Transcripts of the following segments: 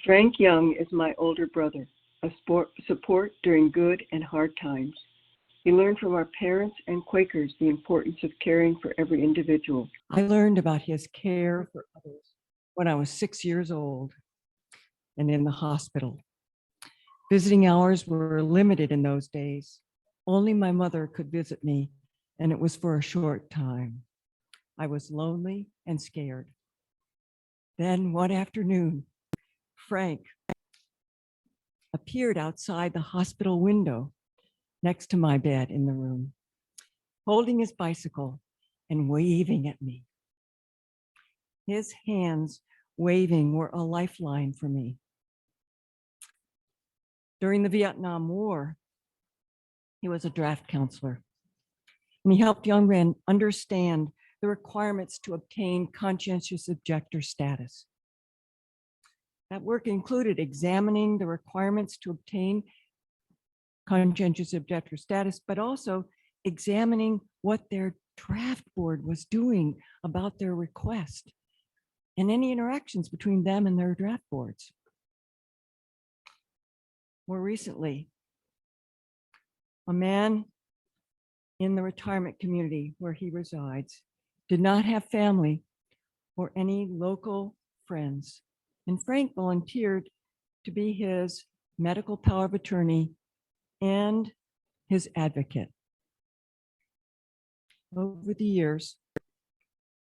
Frank Young is my older brother, a support during good and hard times. He learned from our parents and Quakers the importance of caring for every individual. I learned about his care for others when I was 6 years old and in the hospital. Visiting hours were limited in those days. Only my mother could visit me, and it was for a short time. I was lonely and scared. Then one afternoon, Frank appeared outside the hospital window next to my bed in the room, holding his bicycle and waving at me. His hands waving were a lifeline for me. During the Vietnam War, he was a draft counselor, and he helped young men understand the requirements to obtain conscientious objector status. That work included examining the requirements to obtain conscientious objector status, but also examining what their draft board was doing about their request and any interactions between them and their draft boards. More recently, a man in the retirement community where he resides did not have family or any local friends, and Frank volunteered to be his medical power of attorney and his advocate. Over the years,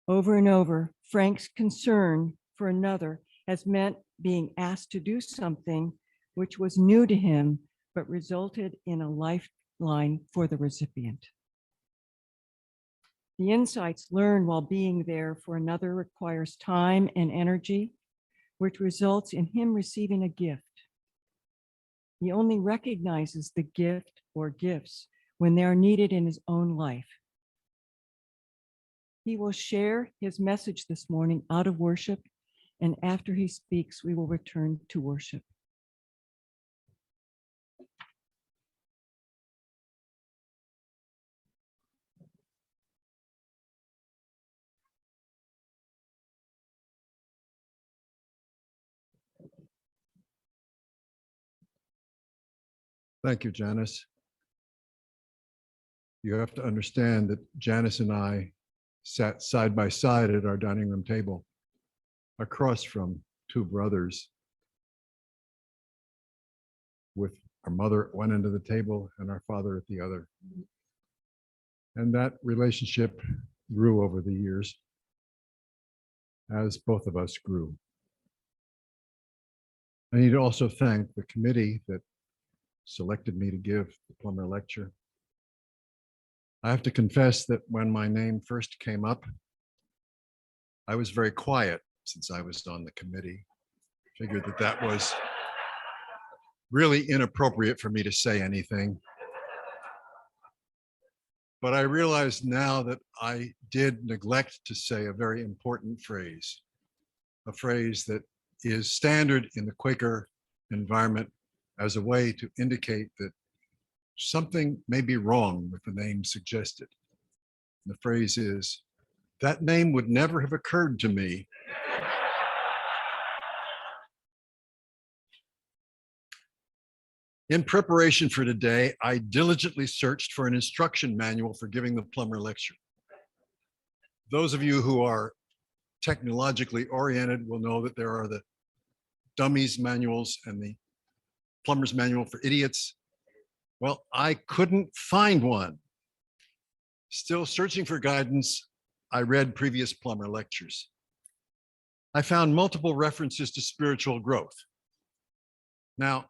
over and over, Frank's concern for another has meant being asked to do something which was new to him, but resulted in a lifeline for the recipient. The insights learned while being there for another requires time and energy, which results in him receiving a gift. He only recognizes the gift or gifts when they are needed in his own life. He will share his message this morning out of worship, and after he speaks, we will return to worship. Thank you, Janice. You have to understand that Janice and I sat side by side at our dining room table, across from two brothers, with our mother at one end of the table and our father at the other. And that relationship grew over the years as both of us grew. I need to also thank the committee that selected me to give the Plummer lecture. I have to confess that when my name first came up, I was very quiet since I was on the committee. Figured that that was really inappropriate for me to say anything. But I realize now that I did neglect to say a very important phrase, a phrase that is standard in the Quaker environment as a way to indicate that something may be wrong with the name suggested. And the phrase is, that name would never have occurred to me In preparation for today, I diligently searched for an instruction manual for giving the Plummer lecture. Those of you who are technologically oriented will know that there are the dummies manuals and the Plummer's Manual for Idiots. Well, I couldn't find one. Still searching for guidance, I read previous Plummer lectures. I found multiple references to spiritual growth. Now,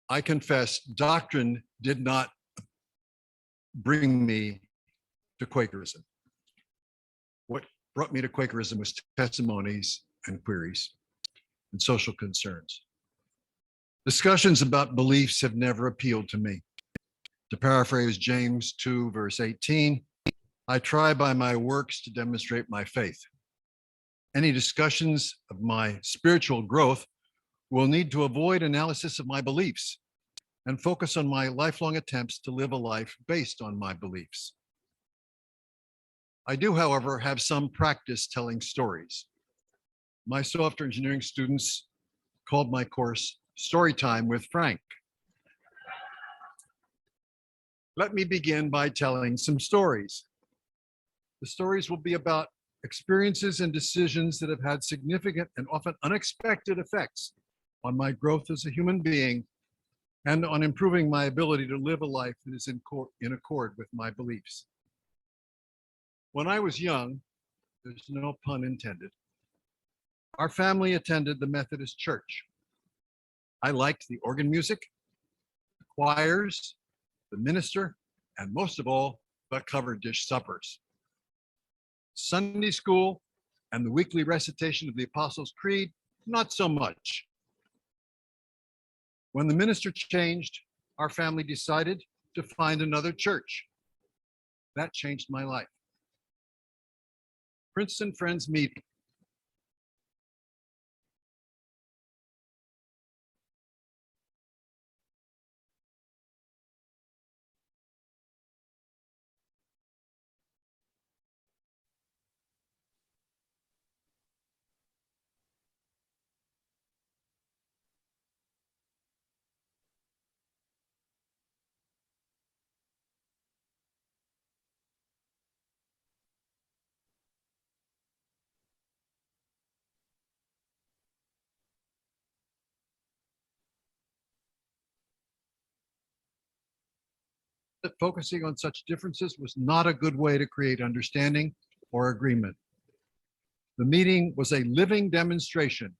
I confess, doctrine did not bring me to Quakerism. What brought me to Quakerism was testimonies and queries and social concerns. Discussions about beliefs have never appealed to me. To paraphrase James 2, verse 18, I try by my works to demonstrate my faith. Any discussions of my spiritual growth will need to avoid analysis of my beliefs and focus on my lifelong attempts to live a life based on my beliefs. I do, however, have some practice telling stories. My software engineering students called my course Storytime with Frank. Let me begin by telling some stories. The stories will be about experiences and decisions that have had significant and often unexpected effects on my growth as a human being and on improving my ability to live a life that is in accord with my beliefs. When I was young, there's no pun intended, our family attended the Methodist Church. I liked the organ music, the choirs, the minister, and most of all, the covered dish suppers. Sunday school and the weekly recitation of the Apostles' Creed, not so much. When the minister changed, our family decided to find another church. That changed my life. Princeton Friends Meeting. That focusing on such differences was not a good way to create understanding or agreement. The meeting was a living demonstration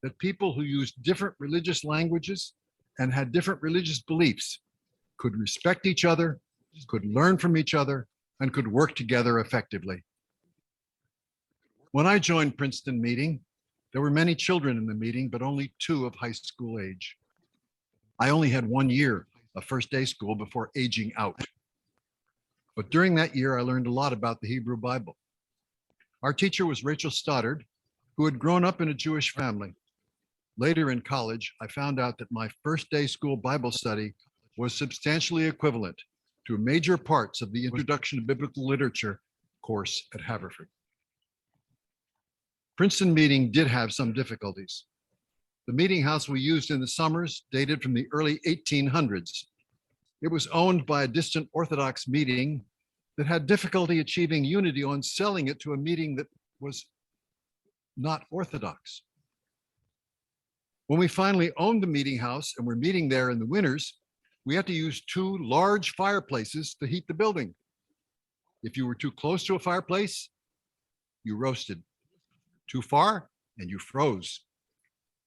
that people who used different religious languages and had different religious beliefs could respect each other, could learn from each other, and could work together effectively. When I joined Princeton meeting, there were many children in the meeting, but only 2 of high school age. I only had 1 year of first day school before aging out. But during that year, I learned a lot about the Hebrew Bible. Our teacher was Rachel Stoddard, who had grown up in a Jewish family. Later in college, I found out that my first day school Bible study was substantially equivalent to major parts of the Introduction to Biblical Literature course at Haverford. Princeton meeting did have some difficulties. The meeting house we used in the summers dated from the early 1800s. It was owned by a distant Orthodox meeting that had difficulty achieving unity on selling it to a meeting that was not Orthodox. When we finally owned the meeting house and were meeting there in the winters, we had to use 2 large fireplaces to heat the building. If you were too close to a fireplace, you roasted. Too far, and you froze.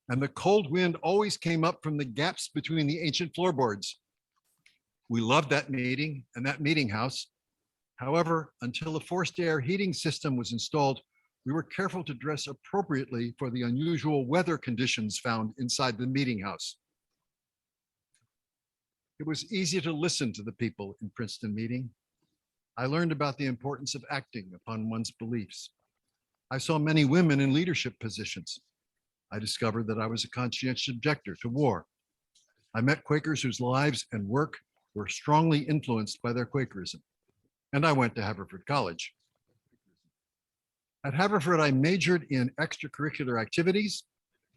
And the cold wind always came up from the gaps between the ancient floorboards. We loved that meeting and that meeting house. However, until a forced air heating system was installed, we were careful to dress appropriately for the unusual weather conditions found inside the meeting house. It was easy to listen to the people in Princeton meeting. I learned about the importance of acting upon one's beliefs. I saw many women in leadership positions. I discovered that I was a conscientious objector to war. I met Quakers whose lives and work were strongly influenced by their Quakerism. And I went to Haverford College. At Haverford, I majored in extracurricular activities,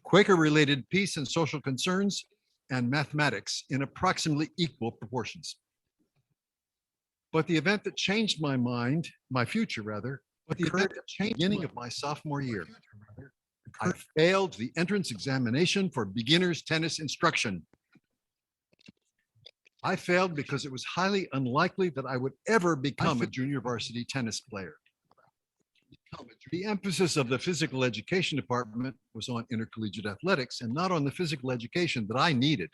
Quaker-related peace and social concerns, and mathematics in approximately equal proportions. But the event that changed my future occurred at the beginning of my sophomore year. I failed the entrance examination for beginners tennis instruction. I failed because it was highly unlikely that I would ever become a junior varsity tennis player. The emphasis of the physical education department was on intercollegiate athletics and not on the physical education that I needed.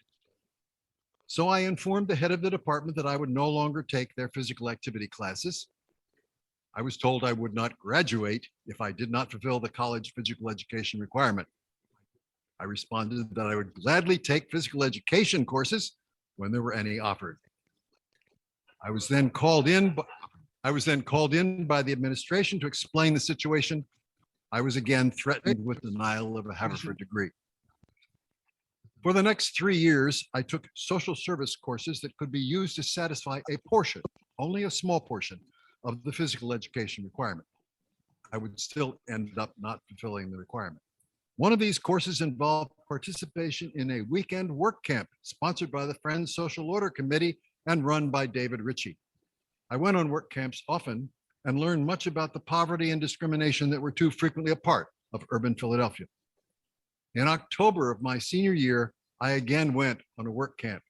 So I informed the head of the department that I would no longer take their physical activity classes. I was told I would not graduate if I did not fulfill the college physical education requirement. I responded that I would gladly take physical education courses when there were any offered. I was then called in by the administration to explain the situation. I was again threatened with denial of a Haverford degree. For the next 3 years, I took social service courses that could be used to satisfy a portion, only a small portion, of the physical education requirement. I would still end up not fulfilling the requirement. One of these courses involved participation in a weekend work camp sponsored by the Friends Social Order Committee and run by David Ritchie. I went on work camps often and learned much about the poverty and discrimination that were too frequently a part of urban Philadelphia. In October of my senior year, I again went on a work camp.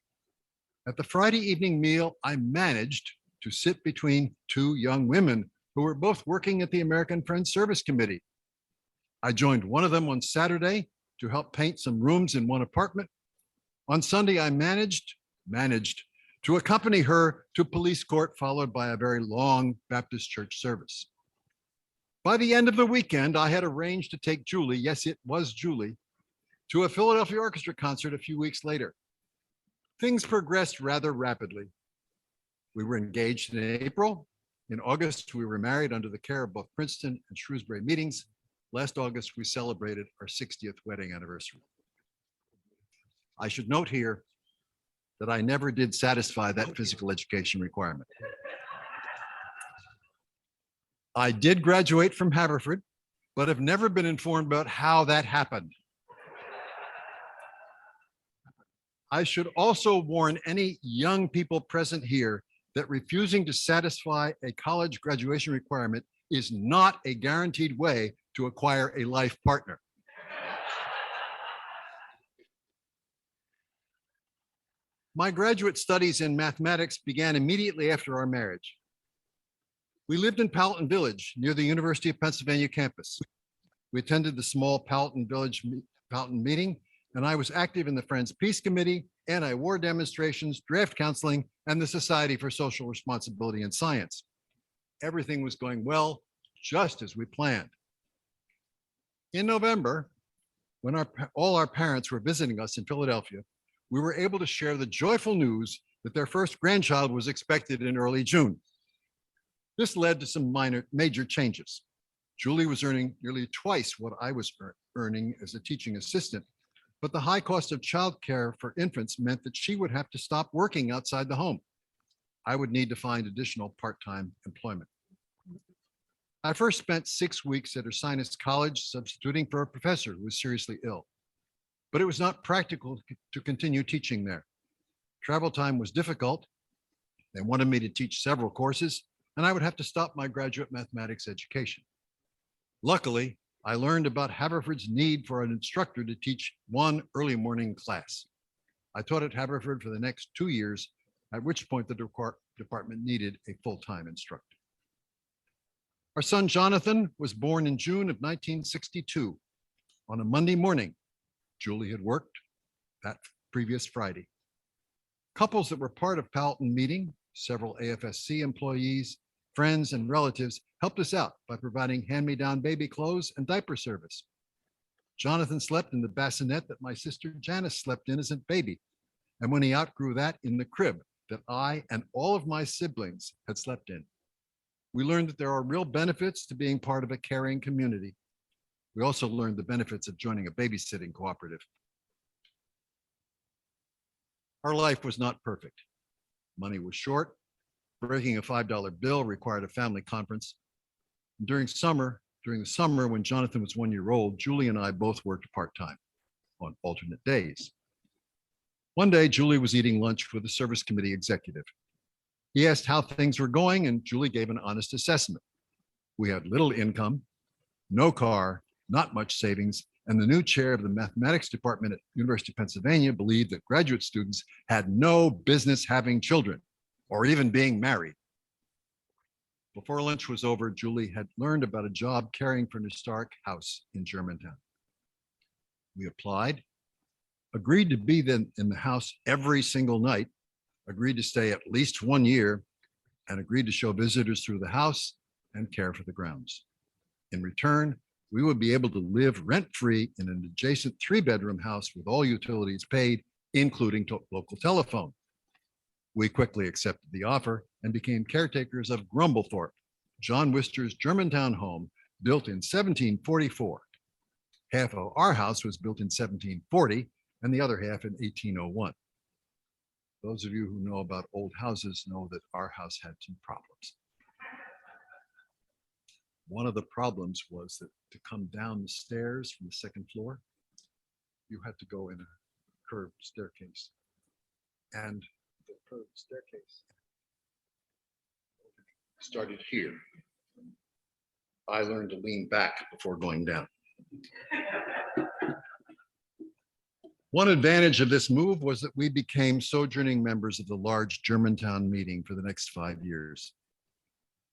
At the Friday evening meal, I managed to sit between two young women who were both working at the American Friends Service Committee. I joined one of them on Saturday to help paint some rooms in one apartment. On Sunday, I managed to accompany her to police court, followed by a very long Baptist church service. By the end of the weekend, I had arranged to take Julie, yes, it was Julie, to a Philadelphia Orchestra concert a few weeks later. Things progressed rather rapidly. We were engaged in April. In August, we were married under the care of both Princeton and Shrewsbury meetings. Last August, we celebrated our 60th wedding anniversary. I should note here that I never did satisfy that physical education requirement. I did graduate from Haverford, but have never been informed about how that happened. I should also warn any young people present here that refusing to satisfy a college graduation requirement is not a guaranteed way to acquire a life partner. My graduate studies in mathematics began immediately after our marriage. We lived in Powelton Village near the University of Pennsylvania campus. We attended the small Powelton meeting, and I was active in the Friends Peace Committee, anti-war demonstrations, draft counseling, and the Society for Social Responsibility in Science. Everything was going well, just as we planned. In November, when all our parents were visiting us in Philadelphia, we were able to share the joyful news that their first grandchild was expected in early June. This led to some major changes. Julie was earning nearly twice what I was earning as a teaching assistant, but the high cost of childcare for infants meant that she would have to stop working outside the home. I would need to find additional part-time employment. I first spent 6 weeks at Ursinus College substituting for a professor who was seriously ill, but it was not practical to continue teaching there. Travel time was difficult. They wanted me to teach several courses, and I would have to stop my graduate mathematics education. Luckily, I learned about Haverford's need for an instructor to teach one early morning class. I taught at Haverford for the next 2 years, at which point the department needed a full-time instructor. Our son Jonathan was born in June of 1962. On a Monday morning, Julie had worked that previous Friday. Couples that were part of Powelton meeting, several AFSC employees, friends, and relatives helped us out by providing hand-me-down baby clothes and diaper service. Jonathan slept in the bassinet that my sister Janice slept in as a baby, and when he outgrew that, in the crib that I and all of my siblings had slept in. We learned that there are real benefits to being part of a caring community. We also learned the benefits of joining a babysitting cooperative. Our life was not perfect. Money was short. Breaking a $5 bill required a family conference. During the summer when Jonathan was 1 year old, Julie and I both worked part-time on alternate days. One day, Julie was eating lunch with a service committee executive. He asked how things were going, and Julie gave an honest assessment. We had little income, no car, not much savings, and the new chair of the mathematics department at University of Pennsylvania believed that graduate students had no business having children or even being married. Before lunch was over, Julie had learned about a job caring for an historic house in Germantown. We applied, agreed to be then in the house every single night, agreed to stay at least 1 year, and agreed to show visitors through the house and care for the grounds. In return, we would be able to live rent-free in an adjacent 3-bedroom house with all utilities paid, including local telephone. We quickly accepted the offer and became caretakers of Grumblethorpe, John Wister's Germantown home, built in 1744. Half of our house was built in 1740 and the other half in 1801. Those of you who know about old houses know that our house had some problems. One of the problems was that to come down the stairs from the second floor, you had to go in a curved staircase. And the curved staircase started here. I learned to lean back before going down. One advantage of this move was that we became sojourning members of the large Germantown meeting for the next 5 years.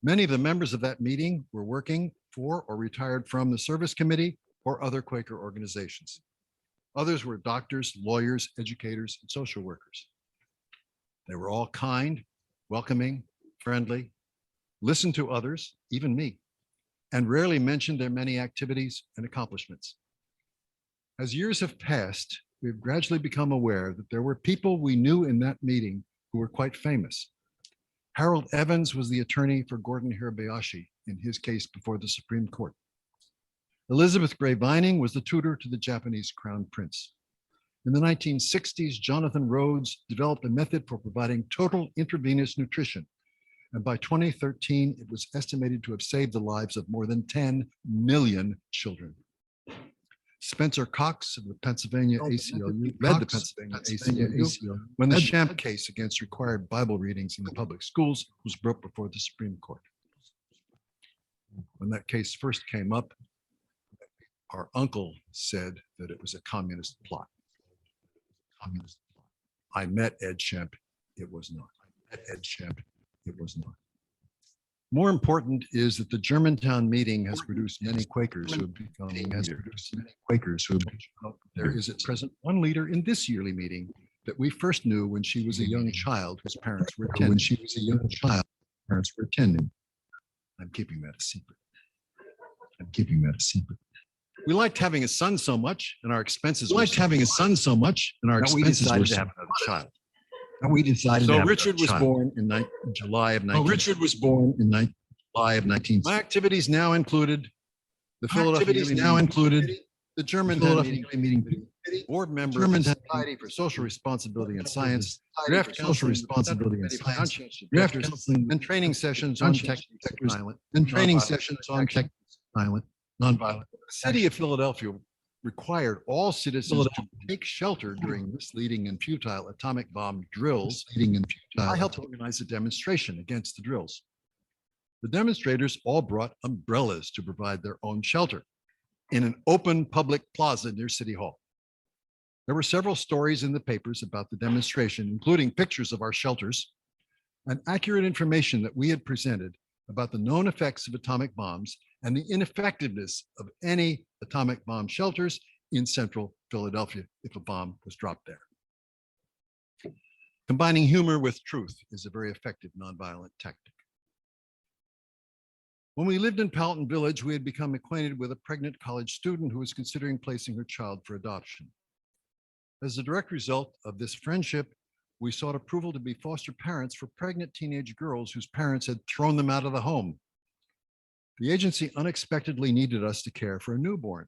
Many of the members of that meeting were working for or retired from the service committee or other Quaker organizations. Others were doctors, lawyers, educators, and social workers. They were all kind, welcoming, friendly, listened to others, even me, and rarely mentioned their many activities and accomplishments. As years have passed, we've gradually become aware that there were people we knew in that meeting who were quite famous. Harold Evans was the attorney for Gordon Hirabayashi in his case before the Supreme Court. Elizabeth Gray Vining was the tutor to the Japanese Crown Prince. In the 1960s, Jonathan Rhodes developed a method for providing total intravenous nutrition. And by 2013, it was estimated to have saved the lives of more than 10 million children. Spencer Cox of the Pennsylvania ACLU led the Pennsylvania ACLU when the Champ case against required Bible readings in the public schools was brought before the Supreme Court. When that case first came up, our uncle said that it was a communist plot. I met Ed Champ. It was not. It was not. More important is that the Germantown meeting has produced many Quakers who have become leaders. There is at present one leader in this yearly meeting that we first knew when she was a young child whose parents were attending. I'm keeping that a secret. We liked having a son so much, and our expenses were so we decided to have another child. So Richard was born in July of 19. My activities now included the Philadelphia the Germantown meeting, board member of the Society for Social Responsibility and Science, draft counseling, and training sessions on violent, nonviolent. The city of Philadelphia required all citizens to take shelter during misleading and futile atomic bomb drills. I helped organize a demonstration against the drills. The demonstrators all brought umbrellas to provide their own shelter in an open public plaza near City Hall. There were several stories in the papers about the demonstration, including pictures of our shelters and accurate information that we had presented about the known effects of atomic bombs and the ineffectiveness of any atomic bomb shelters in central Philadelphia if a bomb was dropped there. Combining humor with truth is a very effective nonviolent tactic. When we lived in Powelton Village, we had become acquainted with a pregnant college student who was considering placing her child for adoption. As a direct result of this friendship, we sought approval to be foster parents for pregnant teenage girls whose parents had thrown them out of the home. The agency unexpectedly needed us to care for a newborn.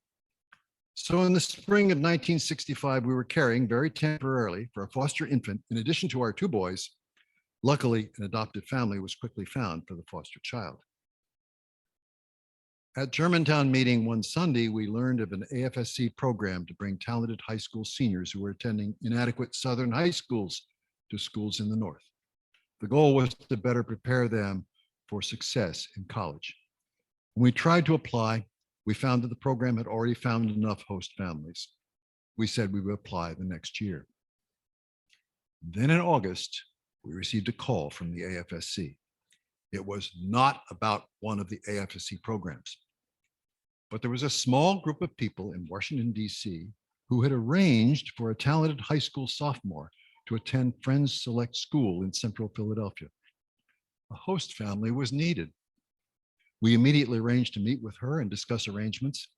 So in the spring of 1965, we were caring very temporarily for a foster infant in addition to our 2 boys. Luckily, an adoptive family was quickly found for the foster child. At Germantown meeting one Sunday, we learned of an AFSC program to bring talented high school seniors who were attending inadequate Southern high schools to schools in the North. The goal was to better prepare them for success in college. When we tried to apply, we found that the program had already found enough host families. We said we would apply the next year. Then in August, we received a call from the AFSC. It was not about one of the AFSC programs, but there was a small group of people in Washington, D.C. who had arranged for a talented high school sophomore to attend Friends Select School in central Philadelphia. A host family was needed. We immediately arranged to meet with her and discuss arrangements.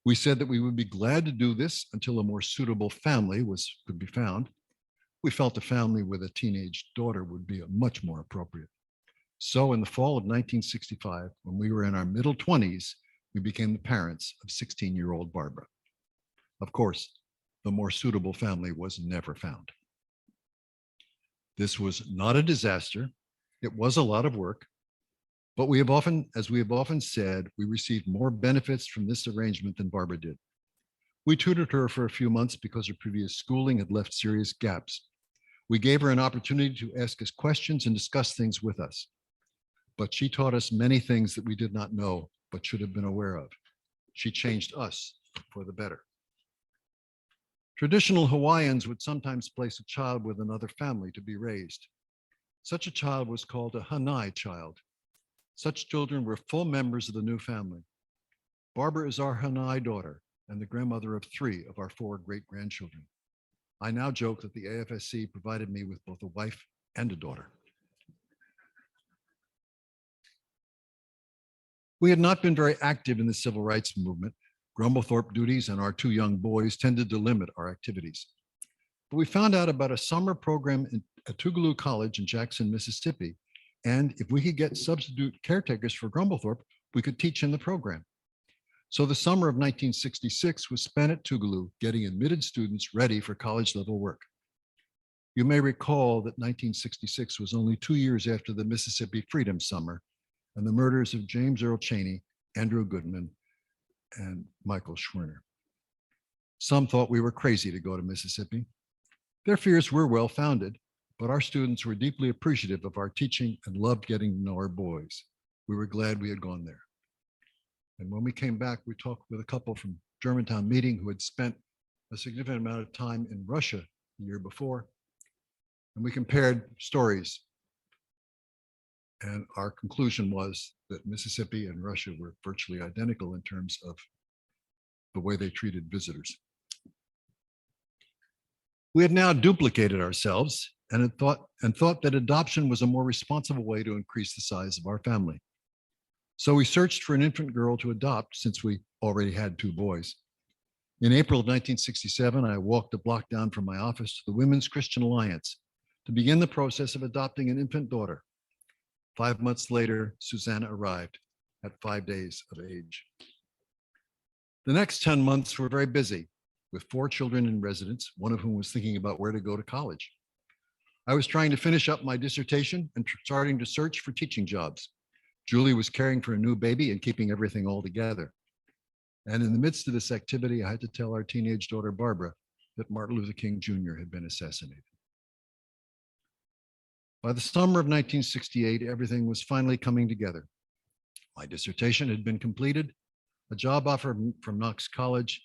We said that we would be glad to do this until a more suitable family could be found. We felt a family with a teenage daughter would be much more appropriate. So in the fall of 1965, when we were in our middle 20s, we became the parents of 16-year-old Barbara. Of course, the more suitable family was never found. This was not a disaster. It was a lot of work, But as we have often said, we received more benefits from this arrangement than Barbara did. We tutored her for a few months because her previous schooling had left serious gaps. We gave her an opportunity to ask us questions and discuss things with us. But she taught us many things that we did not know, but should have been aware of. She changed us for the better. Traditional Hawaiians would sometimes place a child with another family to be raised. Such a child was called a hanai child. Such children were full members of the new family. Barbara is our hanai daughter and the grandmother of 3 of our 4 great-grandchildren. I now joke that the AFSC provided me with both a wife and a daughter. We had not been very active in the civil rights movement. Grumblethorpe duties and our 2 young boys tended to limit our activities. But we found out about a summer program at Tougaloo College in Jackson, Mississippi, and if we could get substitute caretakers for Grumblethorpe, we could teach in the program. So the summer of 1966 was spent at Tougaloo getting admitted students ready for college-level work. You may recall that 1966 was only 2 years after the Mississippi Freedom Summer and the murders of James Earl Chaney, Andrew Goodman, and Michael Schwerner. Some thought we were crazy to go to Mississippi. Their fears were well-founded, but our students were deeply appreciative of our teaching and loved getting to know our boys. We were glad we had gone there. And when we came back, we talked with a couple from Germantown Meeting who had spent a significant amount of time in Russia the year before. And we compared stories. And our conclusion was that Mississippi and Russia were virtually identical in terms of the way they treated visitors. We had now duplicated ourselves and thought that adoption was a more responsible way to increase the size of our family. So we searched for an infant girl to adopt since we already had 2 boys. In April of 1967, I walked a block down from my office to the Women's Christian Alliance to begin the process of adopting an infant daughter. 5 months later, Susanna arrived at 5 days of age. The next 10 months were very busy, with 4 children in residence, one of whom was thinking about where to go to college. I was trying to finish up my dissertation and starting to search for teaching jobs. Julie was caring for a new baby and keeping everything all together. And in the midst of this activity, I had to tell our teenage daughter, Barbara, that Martin Luther King Jr. had been assassinated. By the summer of 1968, everything was finally coming together. My dissertation had been completed. A job offer from Knox College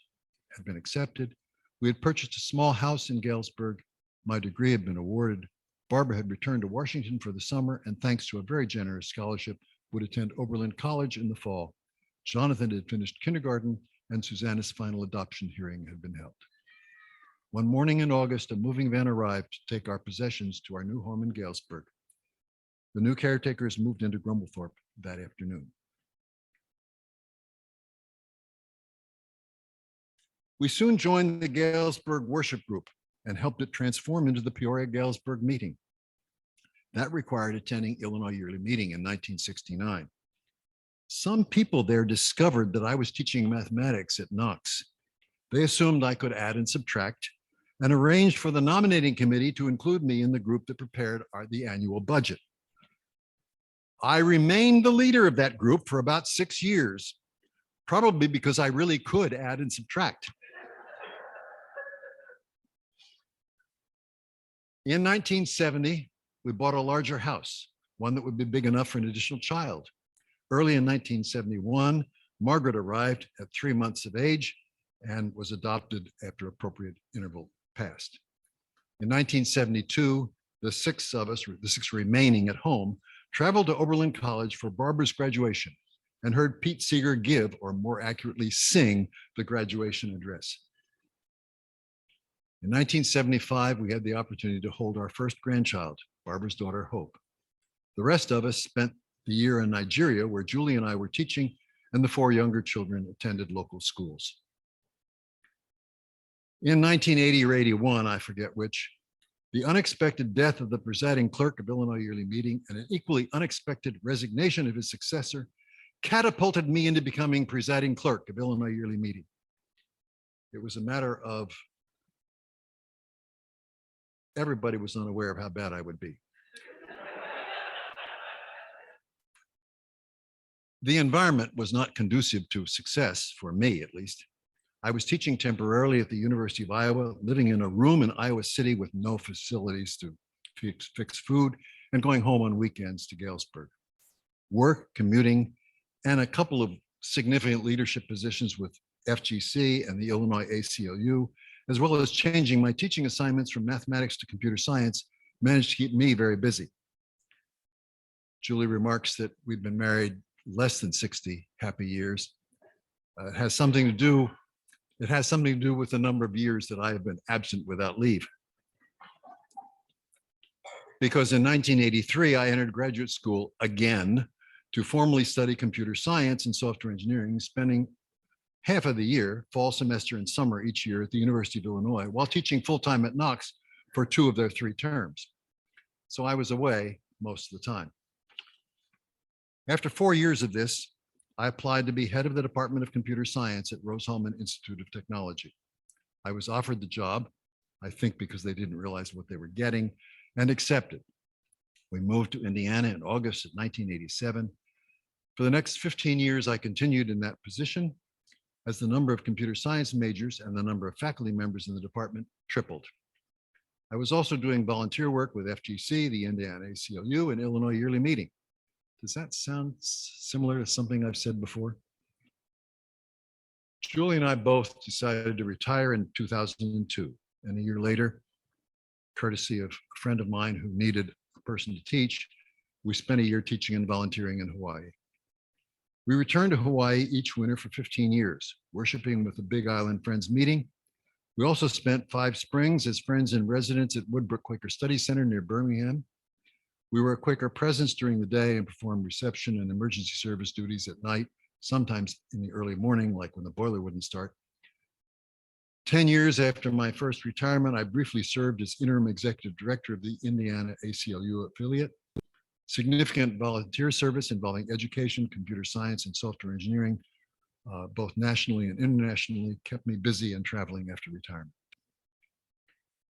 had been accepted. We had purchased a small house in Galesburg. My degree had been awarded. Barbara had returned to Washington for the summer, and thanks to a very generous scholarship, would attend Oberlin College in the fall. Jonathan had finished kindergarten, and Susanna's final adoption hearing had been held. One morning in August, a moving van arrived to take our possessions to our new home in Galesburg. The new caretakers moved into Grumblethorpe that afternoon. We soon joined the Galesburg worship group and helped it transform into the Peoria Galesburg meeting. That required attending Illinois Yearly Meeting in 1969. Some people there discovered that I was teaching mathematics at Knox. They assumed I could add and subtract and arranged for the nominating committee to include me in the group that prepared the annual budget. I remained the leader of that group for about 6 years, probably because I really could add and subtract. In 1970, we bought a larger house, one that would be big enough for an additional child. Early in 1971, Margaret arrived at 3 months of age and was adopted after appropriate interval passed. In 1972, the 6 of us, the 6 remaining at home, traveled to Oberlin College for Barbara's graduation and heard Pete Seeger give, or more accurately sing, the graduation address. In 1975, we had the opportunity to hold our first grandchild, Barbara's daughter, Hope. The rest of us spent the year in Nigeria, where Julie and I were teaching, and the 4 younger children attended local schools. In 1980 or 81, I forget which, the unexpected death of the presiding clerk of Illinois Yearly Meeting and an equally unexpected resignation of his successor catapulted me into becoming presiding clerk of Illinois Yearly Meeting. It was a matter of everybody was unaware of how bad I would be. The environment was not conducive to success, for me at least. I was teaching temporarily at the University of Iowa, living in a room in Iowa City with no facilities to fix food, and going home on weekends to Galesburg. Work, commuting, and a couple of significant leadership positions with FGC and the Illinois ACLU, as well as changing my teaching assignments from mathematics to computer science, managed to keep me very busy. Julie remarks that we've been married less than 60 happy years. It has something to do with the number of years that I have been absent without leave. Because in 1983, I entered graduate school again to formally study computer science and software engineering, spending half of the year, fall semester and summer each year at the University of Illinois, while teaching full-time at Knox for 2 of their 3 terms. So I was away most of the time. After 4 years of this, I applied to be head of the Department of Computer Science at Rose-Hulman Institute of Technology. I was offered the job, I think because they didn't realize what they were getting, and accepted. We moved to Indiana in August of 1987. For the next 15 years, I continued in that position as the number of computer science majors and the number of faculty members in the department tripled. I was also doing volunteer work with FGC, the Indiana ACLU, and Illinois Yearly Meeting. Does that sound similar to something I've said before? Julie and I both decided to retire in 2002, and a year later, courtesy of a friend of mine who needed a person to teach, we spent a year teaching and volunteering in Hawaii. We returned to Hawaii each winter for 15 years, worshiping with the Big Island Friends meeting. We also spent 5 springs as friends in residence at Woodbrook Quaker Study Center near Birmingham. We were a Quaker presence during the day and performed reception and emergency service duties at night, sometimes in the early morning, like when the boiler wouldn't start. 10 years after my first retirement, I briefly served as interim executive director of the Indiana ACLU affiliate. Significant volunteer service involving education, computer science, and software engineering, both nationally and internationally, kept me busy and traveling after retirement.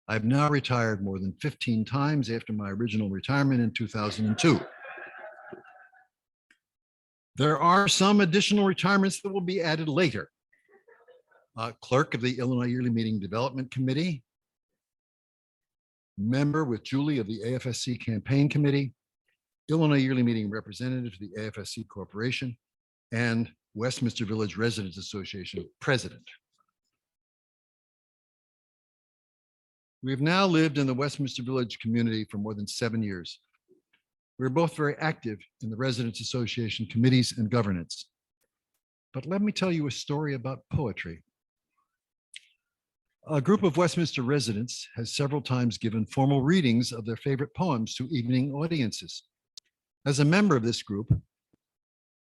I've now retired more than 15 times after my original retirement in 2002. There are some additional retirements that will be added later. Clerk of the Illinois Yearly Meeting Development Committee, member with Julie of the AFSC Campaign Committee, Illinois Yearly Meeting representative to the AFSC Corporation, and Westminster Village Residents Association president. We have now lived in the Westminster Village community for more than 7 years. We're both very active in the Residents Association committees and governance. But let me tell you a story about poetry. A group of Westminster residents has several times given formal readings of their favorite poems to evening audiences. As a member of this group,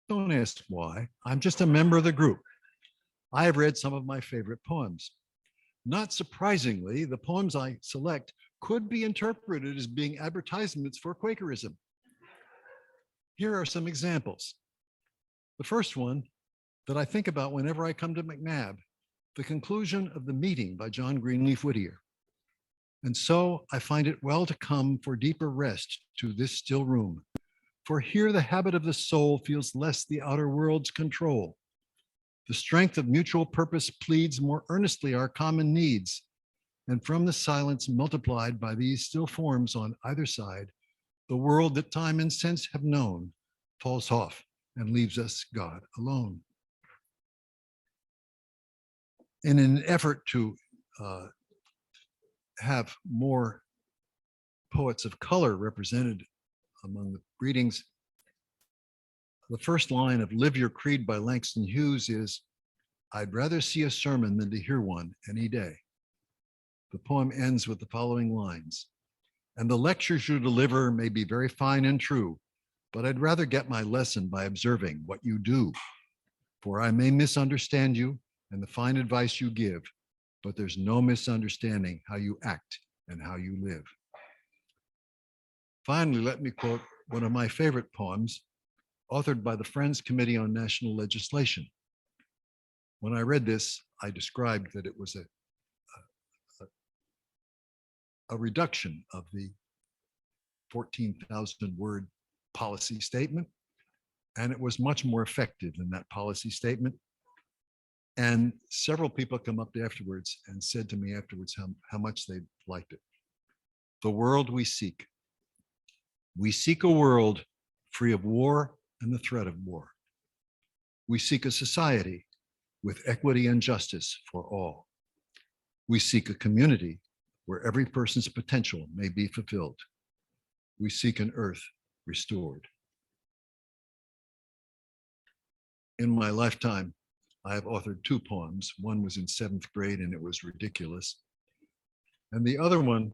don't ask why, I'm just a member of the group. I have read some of my favorite poems. Not surprisingly, the poems I select could be interpreted as being advertisements for Quakerism. Here are some examples. The first one that I think about whenever I come to McNabb, The Conclusion of the Meeting by John Greenleaf Whittier. And so I find it well to come for deeper rest to this still room. For here the habit of the soul feels less the outer world's control. The strength of mutual purpose pleads more earnestly our common needs. And from the silence multiplied by these still forms on either side, the world that time and sense have known falls off and leaves us God alone. In an effort to have more poets of color represented among the readings, the first line of Live Your Creed by Langston Hughes is, I'd rather see a sermon than to hear one any day. The poem ends with the following lines, and the lectures you deliver may be very fine and true, but I'd rather get my lesson by observing what you do. For I may misunderstand you and the fine advice you give, but there's no misunderstanding how you act and how you live. Finally, let me quote one of my favorite poems, authored by the Friends Committee on National Legislation. When I read this, I described that it was a reduction of the 14,000 word policy statement. and it was much more effective than that policy statement. And several people come up afterwards and said to me afterwards how much they liked it. The world we seek. We seek a world free of war and the threat of war. We seek a society with equity and justice for all. We seek a community where every person's potential may be fulfilled. We seek an earth restored. In my lifetime, I have authored 2 poems. One was in 7th grade and it was ridiculous. And the other one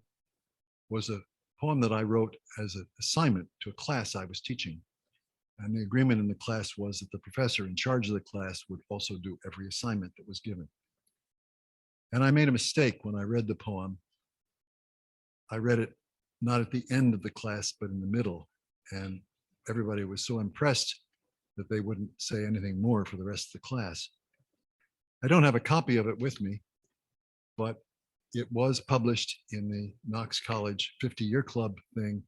was a poem that I wrote as an assignment to a class I was teaching. And the agreement in the class was that the professor in charge of the class would also do every assignment that was given. And I made a mistake when I read the poem. I read it not at the end of the class, but in the middle. And everybody was so impressed that they wouldn't say anything more for the rest of the class. I don't have a copy of it with me, but it was published in the Knox College 50-year club thing.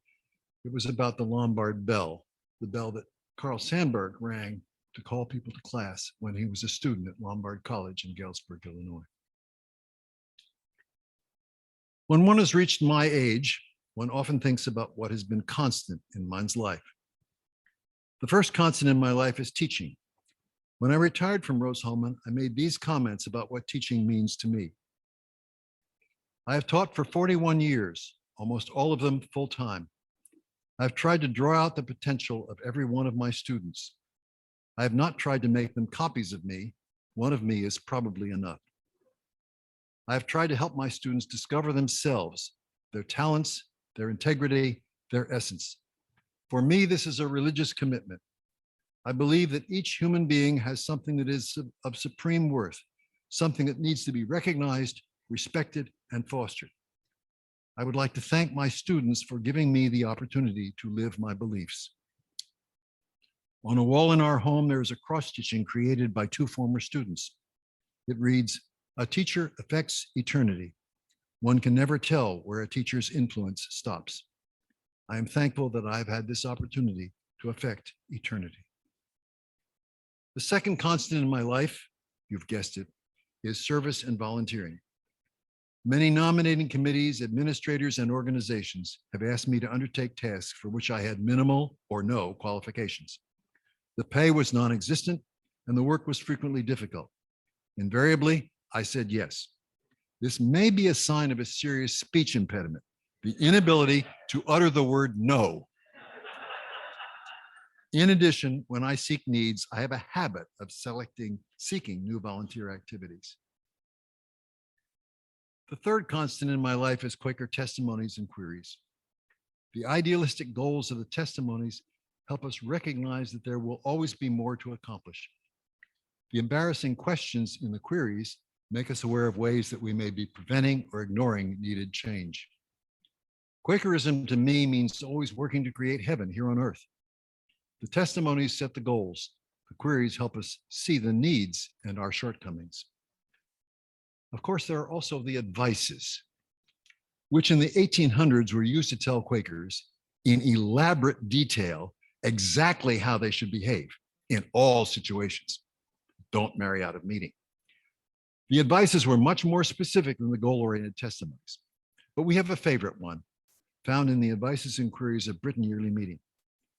It was about the Lombard bell, the bell that Carl Sandburg rang to call people to class when he was a student at Lombard College in Galesburg, Illinois. When one has reached my age, one often thinks about what has been constant in one's life. The first constant in my life is teaching. When I retired from Rose-Hulman, I made these comments about what teaching means to me. I have taught for 41 years, almost all of them full-time. I've tried to draw out the potential of every one of my students. I have not tried to make them copies of me. One of me is probably enough. I have tried to help my students discover themselves, their talents, their integrity, their essence. For me, this is a religious commitment. I believe that each human being has something that is of supreme worth, something that needs to be recognized, respected, and fostered. I would like to thank my students for giving me the opportunity to live my beliefs. On a wall in our home, there is a cross-stitching created by 2 former students. It reads, "A teacher affects eternity. One can never tell where a teacher's influence stops." I am thankful that I've had this opportunity to affect eternity. The second constant in my life, you've guessed it, is service and volunteering. Many nominating committees, administrators, and organizations have asked me to undertake tasks for which I had minimal or no qualifications. The pay was non-existent and the work was frequently difficult. Invariably, I said yes. This may be a sign of a serious speech impediment, the inability to utter the word no. In addition, when I seek needs, I have a habit of seeking new volunteer activities. The third constant in my life is Quaker testimonies and queries. The idealistic goals of the testimonies help us recognize that there will always be more to accomplish. The embarrassing questions in the queries make us aware of ways that we may be preventing or ignoring needed change. Quakerism to me means always working to create heaven here on earth. The testimonies set the goals. The queries help us see the needs and our shortcomings. Of course, there are also the advices, which in the 1800s were used to tell Quakers in elaborate detail exactly how they should behave in all situations. Don't marry out of meeting. The advices were much more specific than the goal-oriented testimonies. But we have a favorite one found in the Advices and Queries of Britain Yearly Meeting.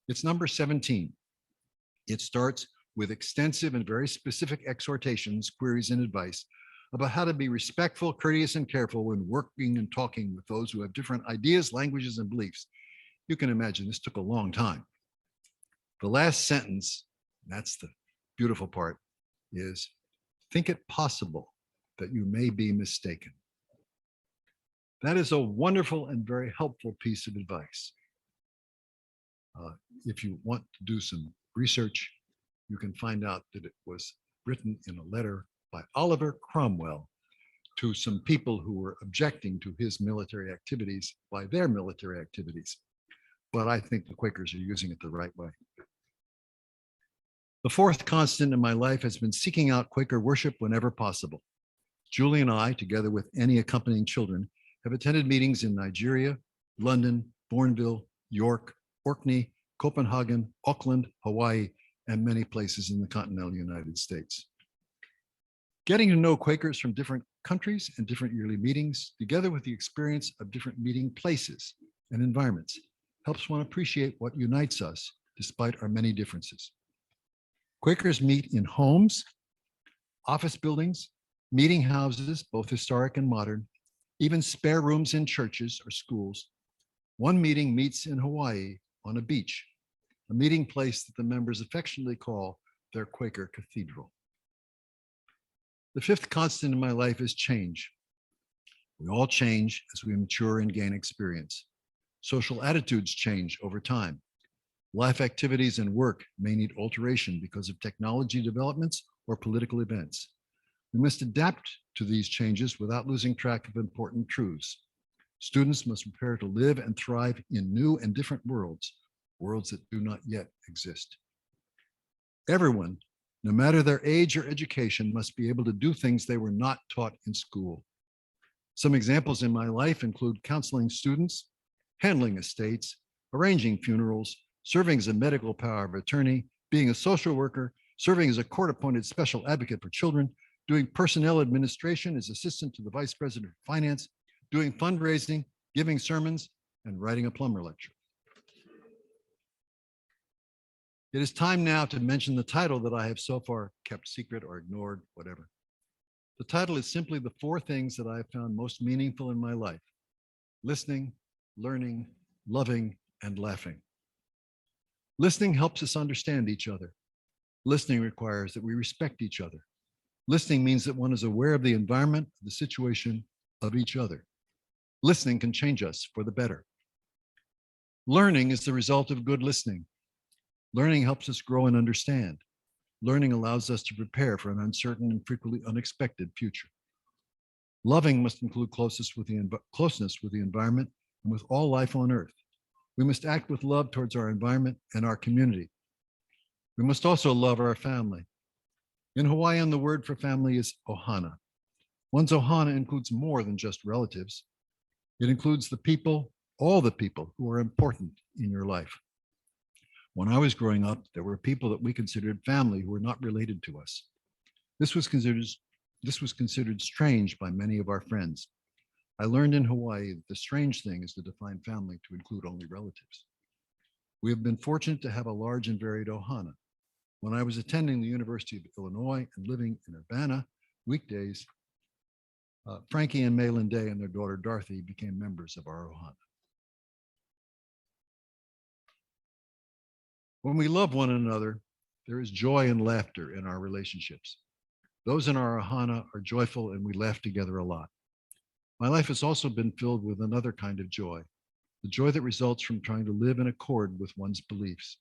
It's number 17. It starts with extensive and very specific exhortations, queries, and advice about how to be respectful, courteous, and careful when working and talking with those who have different ideas, languages, and beliefs. You can imagine this took a long time. The last sentence, that's the beautiful part, is think it possible that you may be mistaken. That is a wonderful and very helpful piece of advice. If you want to do some research, you can find out that it was written in a letter by Oliver Cromwell to some people who were objecting to his military activities by their military activities. But I think the Quakers are using it the right way. The fourth constant in my life has been seeking out Quaker worship whenever possible. Julie and I, together with any accompanying children, have attended meetings in Nigeria, London, Bourneville, York, Orkney, Copenhagen, Auckland, Hawaii, and many places in the continental United States. Getting to know Quakers from different countries and different yearly meetings, together with the experience of different meeting places and environments, helps one appreciate what unites us despite our many differences. Quakers meet in homes, office buildings, meeting houses, both historic and modern, even spare rooms in churches or schools. One meeting meets in Hawaii on a beach, a meeting place that the members affectionately call their Quaker cathedral. The fifth constant in my life is change. We all change as we mature and gain experience. Social attitudes change over time. Life activities and work may need alteration because of technology developments or political events. We must adapt to these changes without losing track of important truths. Students must prepare to live and thrive in new and different worlds, worlds that do not yet exist. Everyone, no matter their age or education, must be able to do things they were not taught in school. Some examples in my life include counseling students, handling estates, arranging funerals, serving as a medical power of attorney, being a social worker, serving as a court-appointed special advocate for children, doing personnel administration as assistant to the vice president of finance, doing fundraising, giving sermons, and writing a Plummer lecture. It is time now to mention the title that I have so far kept secret or ignored, whatever. The title is simply the four things that I have found most meaningful in my life: listening, learning, loving, and laughing. Listening helps us understand each other. Listening requires that we respect each other. Listening means that one is aware of the environment, the situation of each other. Listening can change us for the better. Learning is the result of good listening. Learning helps us grow and understand. Learning allows us to prepare for an uncertain and frequently unexpected future. Loving must include closeness with the environment and with all life on earth. We must act with love towards our environment and our community. We must also love our family. In Hawaiian, the word for family is ohana. One's ohana includes more than just relatives. It includes the people, all the people who are important in your life. When I was growing up, there were people that we considered family who were not related to us. This was considered strange by many of our friends. I learned in Hawaii that the strange thing is to define family to include only relatives. We have been fortunate to have a large and varied ohana. When I was attending the University of Illinois and living in Urbana, weekdays, Frankie and Maylin Day and their daughter Dorothy became members of our ohana. When we love one another, there is joy and laughter in our relationships. Those in our ohana are joyful and we laugh together a lot. My life has also been filled with another kind of joy, the joy that results from trying to live in accord with one's beliefs.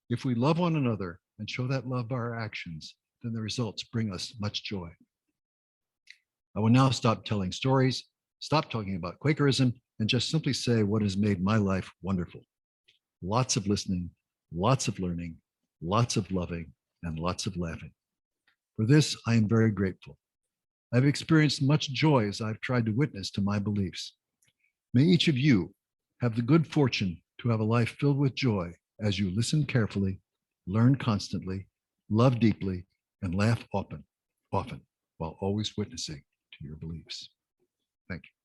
If we love one another and show that love by our actions, then the results bring us much joy. I will now stop telling stories, stop talking about Quakerism, and just simply say what has made my life wonderful. Lots of listening, lots of learning, lots of loving, and lots of laughing. For this, I am very grateful. I've experienced much joy as I've tried to witness to my beliefs. May each of you have the good fortune to have a life filled with joy as you listen carefully, learn constantly, love deeply, and laugh often, while always witnessing to your beliefs. Thank you.